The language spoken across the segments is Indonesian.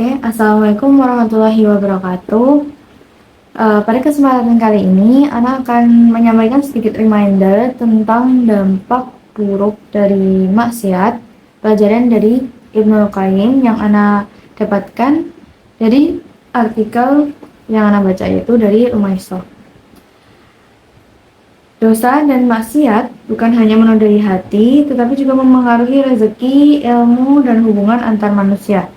Assalamualaikum warahmatullahi wabarakatuh. Pada kesempatan kali ini, Ana akan menyampaikan sedikit reminder tentang dampak buruk dari maksiat, pelajaran dari Ibnul Qayyim yang Ana dapatkan dari artikel yang Ana baca, yaitu dari Umayso. Dosa dan maksiat bukan hanya menodai hati, tetapi juga memengaruhi rezeki, ilmu, dan hubungan antar manusia.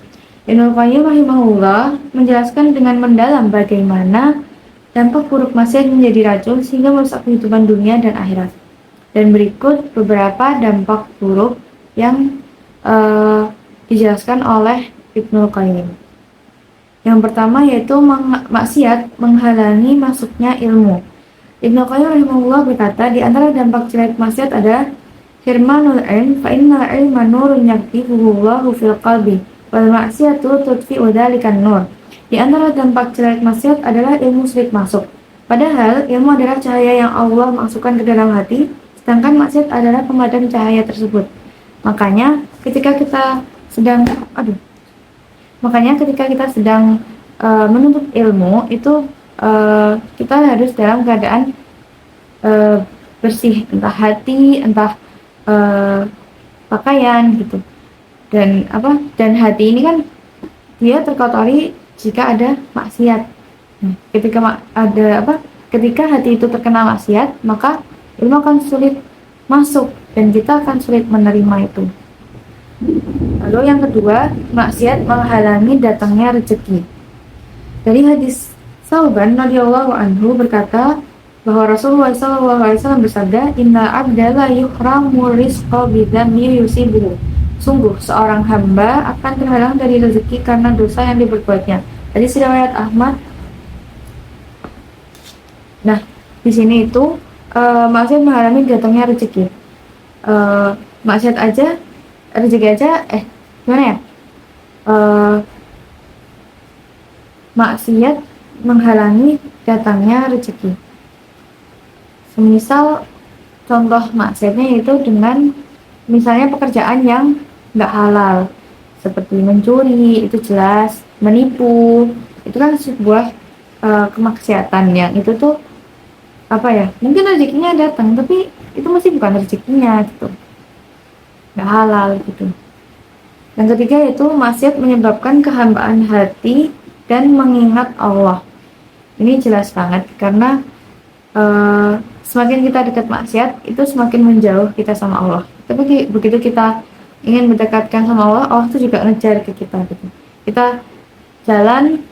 Ibnul Qayyim rahimahullah menjelaskan dengan mendalam bagaimana dampak buruk maksiat menjadi racun sehingga merusak kehidupan dunia dan akhirat. Dan berikut beberapa dampak buruk yang dijelaskan oleh Ibnul Qayyim. Yang pertama yaitu maksiat menghalangi masuknya ilmu. Ibnul Qayyim rahimahullah berkata, di antara dampak jelek maksiat ada hirmanul ilm, fa innal ilma nurun yaktifuhu Allahu fil qalbi wal maksiatu tudfi'u dzalikan nur. Di antara dampak jelek maksiat adalah ilmu sulit masuk. Padahal ilmu adalah cahaya yang Allah masukkan ke dalam hati, sedangkan maksiat adalah pemadam cahaya tersebut. Makanya ketika kita sedang menuntut ilmu itu kita harus dalam keadaan bersih, entah hati, entah pakaian gitu. Dan hati ini kan dia terkotori jika ada maksiat. Ketika hati itu terkena maksiat, maka ilmu akan sulit masuk dan kita akan sulit menerima itu. Lalu yang kedua, maksiat menghalangi datangnya rezeki. Dari hadis Sauban radhiyallahu anhu berkata bahwa Rasulullah SAW bersabda, Inna abda la yuhramu rizqa bidzammi yusibuhu. Sungguh seorang hamba akan terhalang dari rezeki karena dosa yang diperbuatnya. Dari riwayat Ahmad. Nah, di sini itu maksiat menghalangi datangnya rezeki. Maksiat aja, rezeki aja, gimana ya? Maksiat menghalangi datangnya rezeki. Semisal contoh maksiatnya itu dengan misalnya pekerjaan yang nggak halal, seperti mencuri, itu jelas, menipu, itu kan sebuah kemaksiatan yang itu tuh mungkin rezekinya datang, tapi itu masih bukan rezekinya gitu, nggak halal gitu. Yang ketiga yaitu maksiat menyebabkan kehambaan hati dan mengingat Allah. Ini jelas banget karena semakin kita dekat maksiat itu semakin menjauh kita sama Allah. Tapi begitu kita ingin mendekatkan sama Allah, Allah itu juga ngejar ke kita gitu. Kita jalan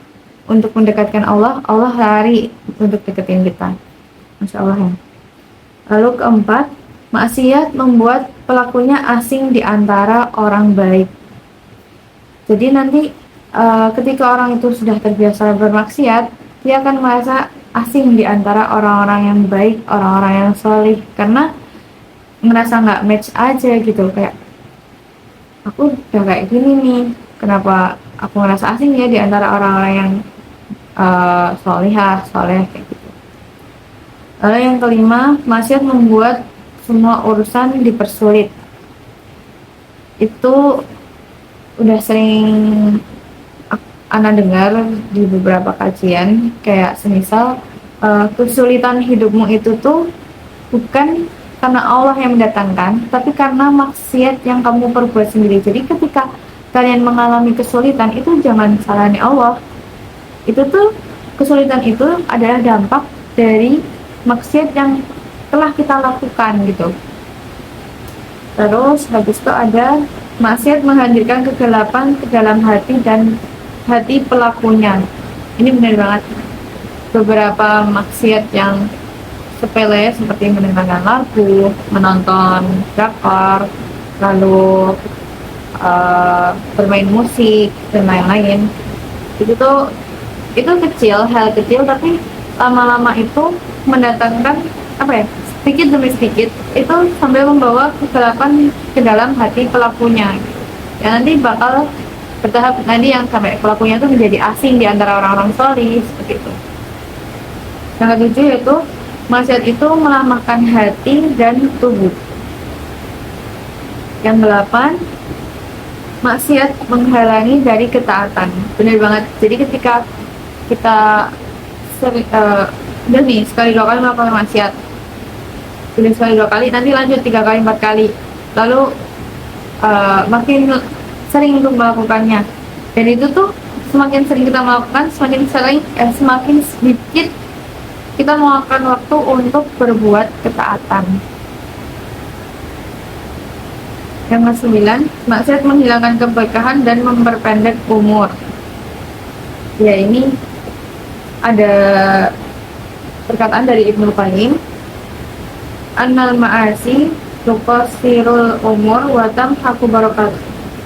untuk mendekatkan Allah, Allah lari untuk deketin kita. Masya Allah ya. Lalu keempat, maksiat membuat pelakunya asing di antara orang baik. Jadi nanti ketika orang itu sudah terbiasa bermaksiat, dia akan merasa asing di antara orang-orang yang baik, orang-orang yang solih, karena ngerasa nggak match aja gitu, kayak aku udah kayak gini nih, kenapa aku ngerasa asing ya di antara orang-orang yang soleh kayak gitu. Lalu yang kelima, maksiat membuat semua urusan dipersulit. Itu udah sering Ana dengar di beberapa kajian, kayak semisal kesulitan hidupmu itu tuh bukan karena Allah yang mendatangkan, tapi karena maksiat yang kamu perbuat sendiri. Jadi ketika kalian mengalami kesulitan itu jangan salahkan Allah. Itu tuh kesulitan itu adalah dampak dari maksiat yang telah kita lakukan gitu. Terus habis itu ada maksiat menghadirkan kegelapan ke dalam hati dan hati pelakunya. Ini benar banget. Beberapa maksiat yang sepele seperti mendengarkan lagu, menonton drakor, lalu bermain musik dan lain-lain. Itu kecil, hal kecil, tapi lama-lama itu mendatangkan sedikit demi sedikit itu sampai membawa kegelapan ke dalam hati pelakunya. Ya nanti bakal bertahap nanti yang sampai pelakunya itu menjadi asing di antara orang-orang solih seperti itu. Yang ketujuh yaitu maksiat itu melemahkan hati dan tubuh. Yang delapan, maksiat menghalangi dari ketaatan. Benar banget. Jadi ketika kita udah nih sekali 2 kali melakukan maksiat, udah sekali 2 kali, nanti lanjut 3 kali 4 kali, lalu makin sering untuk melakukannya, dan itu tuh semakin sering kita melakukan, semakin sedikit kita meluangkan waktu untuk berbuat ketaatan. Yang ke-9, maksiat menghilangkan keberkahan dan memperpendek umur. Ya, ini ada perkataan dari Ibnu Qayyim, annal ma'asi tuqassirul umur wa tamhaqu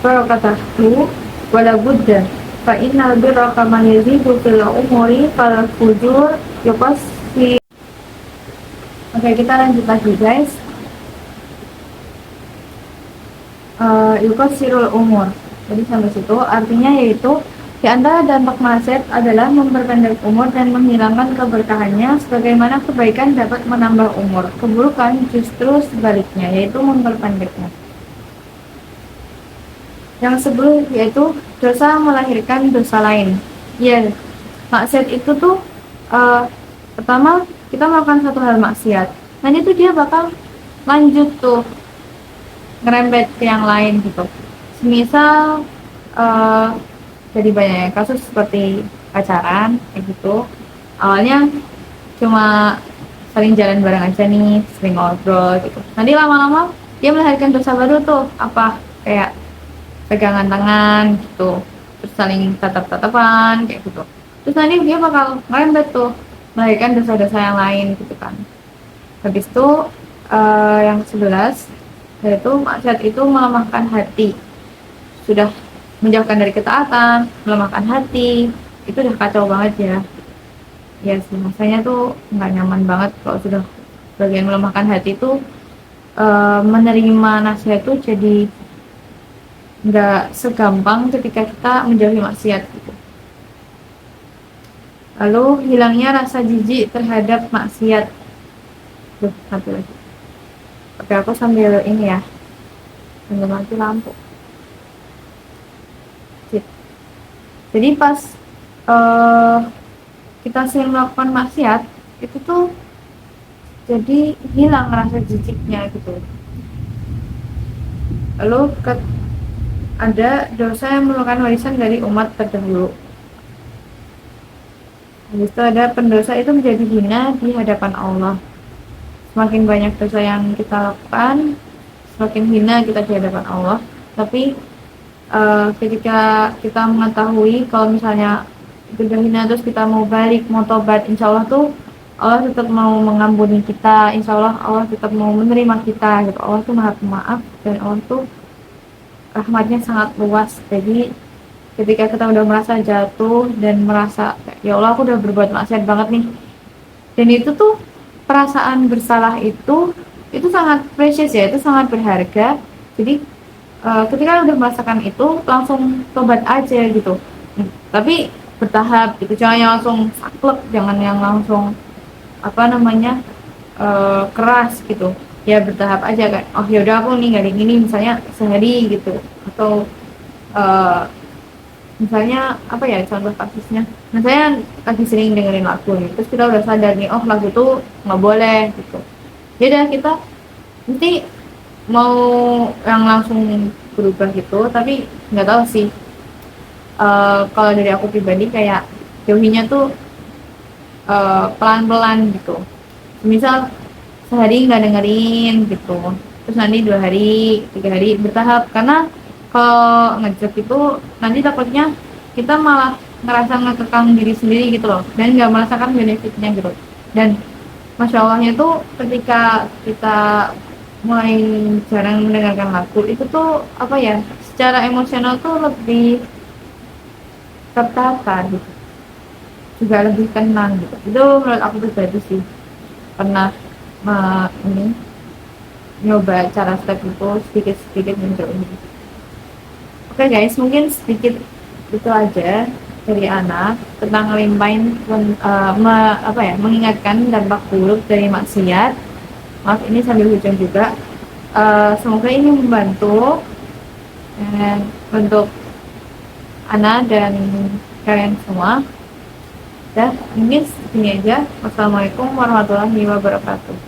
barakatahu wala budda fa innal birra kama yazidu fil umuri fal fujur yuqassir. Oke, kita lanjut lagi guys. Yuqassirul umur. Jadi sampai situ artinya yaitu di antara dampak maksiat adalah memperpendek umur dan menghilangkan keberkahannya, sebagaimana kebaikan dapat menambah umur. Keburukan justru sebaliknya, yaitu memperpendeknya. Yang sebelum yaitu dosa melahirkan dosa lain. Ya, maksiat itu tuh pertama kita melakukan satu hal maksiat, nanti tuh dia bakal lanjut tuh ngerembet ke yang lain gitu. Semisal jadi banyak kasus seperti pacaran kayak gitu, awalnya cuma saling jalan bareng aja nih, sering ngobrol gitu, nanti lama-lama dia melahirkan dosa baru tuh, apa kayak pegangan tangan gitu, terus saling tatap-tatapan kayak gitu, terus nanti dia bakal ngerembet tuh melahirkan dosa-dosa yang lain gitu kan. Habis itu yang 11 yaitu maksiat itu melemahkan hati. Sudah menjauhkan dari ketaatan, melemahkan hati, itu udah kacau banget ya. Ya sih, rasanya tuh nggak nyaman banget kalau sudah bagian melemahkan hati itu, menerima nasihat tuh jadi nggak segampang ketika kita menjauhi maksiat gitu. Lalu hilangnya rasa jijik terhadap maksiat. Satu lagi. Oke, aku sambil ini ya, sambil mati lampu. Jadi pas kita sering melakukan maksiat itu tuh jadi hilang rasa jijiknya gitu. Lalu ada dosa yang merupakan warisan dari umat terdahulu. Habis itu ada pendosa itu menjadi hina di hadapan Allah. Semakin banyak dosa yang kita lakukan, semakin hina kita di hadapan Allah. Tapi ketika kita mengetahui kalau misalnya itu udah hina, terus kita mau balik, mau tobat, insya Allah tuh Allah tetap mau mengampuni kita, insya Allah tetap mau menerima kita gitu. Allah tuh maha pemaaf dan Allah tuh rahmatnya sangat luas. Jadi ketika kita udah merasa jatuh dan merasa ya Allah aku udah berbuat maksiat banget nih, dan itu tuh perasaan bersalah itu sangat precious ya, itu sangat berharga. Jadi ketika udah merasakan itu langsung tobat aja gitu, tapi bertahap gitu, jangan yang langsung saklek, jangan yang langsung keras gitu ya, bertahap aja kan. Oh yaudah aku ninggalin ini misalnya sehari gitu, atau misalnya contoh kasusnya, saya lagi sering dengerin lagu nih, terus kita udah sadar nih, oh lagu tuh nggak boleh gitu, ya udah kita nanti mau yang langsung berubah gitu, tapi nggak tahu sih. Kalau dari aku pribadi kayak jauhinya tuh pelan-pelan gitu. Misal sehari nggak dengerin gitu, terus nanti 2 hari, 3 hari, bertahap. Karena kalau ngejek itu nanti takutnya kita malah ngerasa ngekekang diri sendiri gitu loh, dan nggak merasakan benefitnya gitu. Dan Masya Allahnya tuh ketika kita mulai jarang mendengarkan lagu itu tuh secara emosional tuh lebih tertata gitu, juga lebih tenang gitu. Itu menurut aku pribadi sih, pernah nyoba cara step itu sedikit mencoba. Oke guys, mungkin sedikit itu aja dari anak tentang ngelimpahin mengingatkan dampak buruk dari maksiat. Maaf ini sambil hujan juga. Semoga ini membantu, dan untuk Ana dan kalian semua. Mungkin segini aja. Wassalamualaikum warahmatullahi wabarakatuh.